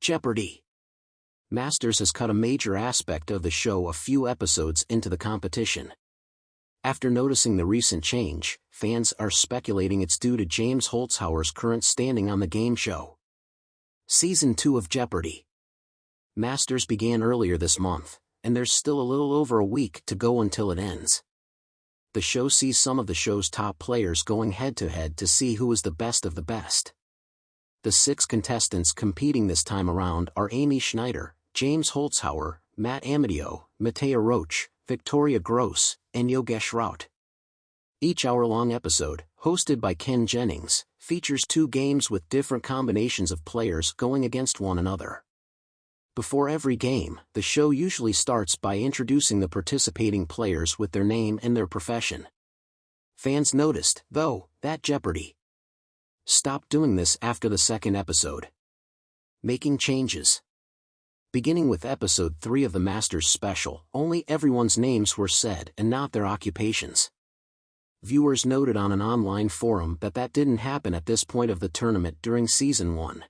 Jeopardy! Masters has cut a major aspect of the show a few episodes into the competition. After noticing the recent change, fans are speculating it's due to James Holzhauer's current standing on the game show. Season 2 of Jeopardy! Masters began earlier this month, and there's still a little over a week to go until it ends. The show sees some of the show's top players going head-to-head to see who is the best of the best. The 6 contestants competing this time around are Amy Schneider, James Holzhauer, Matt Amadio, Matea Roach, Victoria Gross, and Yogesh Raut. Each hour-long episode, hosted by Ken Jennings, features 2 games with different combinations of players going against one another. Before every game, the show usually starts by introducing the participating players with their name and their profession. Fans noticed, though, that Jeopardy! Stopped doing this after the 2nd episode. Making changes. Beginning with episode 3 of the Masters special, only everyone's names were said and not their occupations. Viewers noted on an online forum that didn't happen at this point of the tournament during season 1.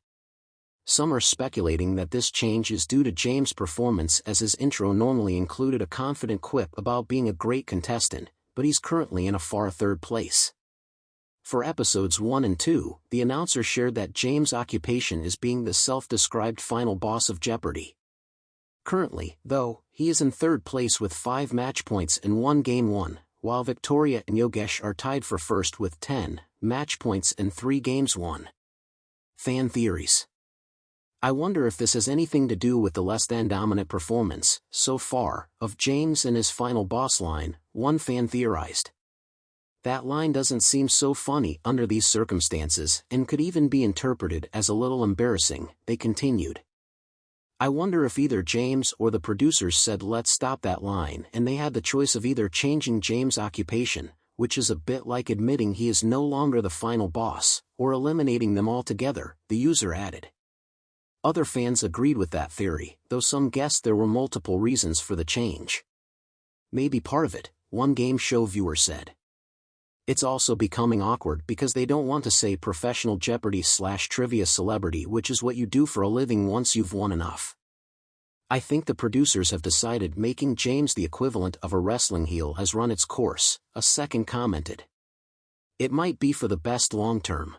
Some are speculating that this change is due to James' performance, as his intro normally included a confident quip about being a great contestant, but he's currently in a far 3rd place. For episodes 1 and 2, the announcer shared that James' occupation is being the self-described final boss of Jeopardy! Currently, though, he is in 3rd place with 5 match points and 1 game won, while Victoria and Yogesh are tied for 1st with 10 match points and 3 games won. Fan theories. I wonder if this has anything to do with the less-than-dominant performance, so far, of James and his final boss line, one fan theorized. That line doesn't seem so funny under these circumstances and could even be interpreted as a little embarrassing, they continued. I wonder if either James or the producers said let's stop that line and they had the choice of either changing James' occupation, which is a bit like admitting he is no longer the final boss, or eliminating them altogether, the user added. Other fans agreed with that theory, though some guessed there were multiple reasons for the change. Maybe part of it, one game show viewer said. It's also becoming awkward because they don't want to say professional Jeopardy/trivia celebrity, which is what you do for a living once you've won enough. I think the producers have decided making James the equivalent of a wrestling heel has run its course, a second commented. It might be for the best long-term.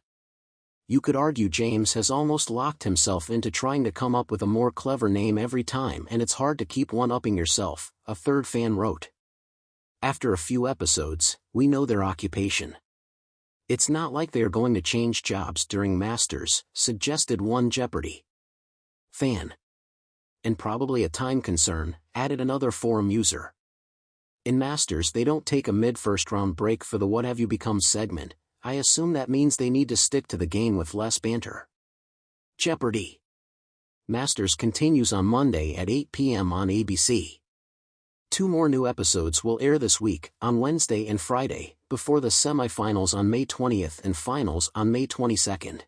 You could argue James has almost locked himself into trying to come up with a more clever name every time, and it's hard to keep one-upping yourself, a 3rd fan wrote. After a few episodes, we know their occupation. It's not like they are going to change jobs during Masters, suggested one Jeopardy! Fan. And probably a time concern, added another forum user. In Masters they don't take a mid-first round break for the What Have You Become segment. I assume that means they need to stick to the game with less banter. Jeopardy! Masters continues on Monday at 8 p.m. on ABC. 2 more new episodes will air this week, on Wednesday and Friday, before the semi-finals on May 20th and finals on May 22nd.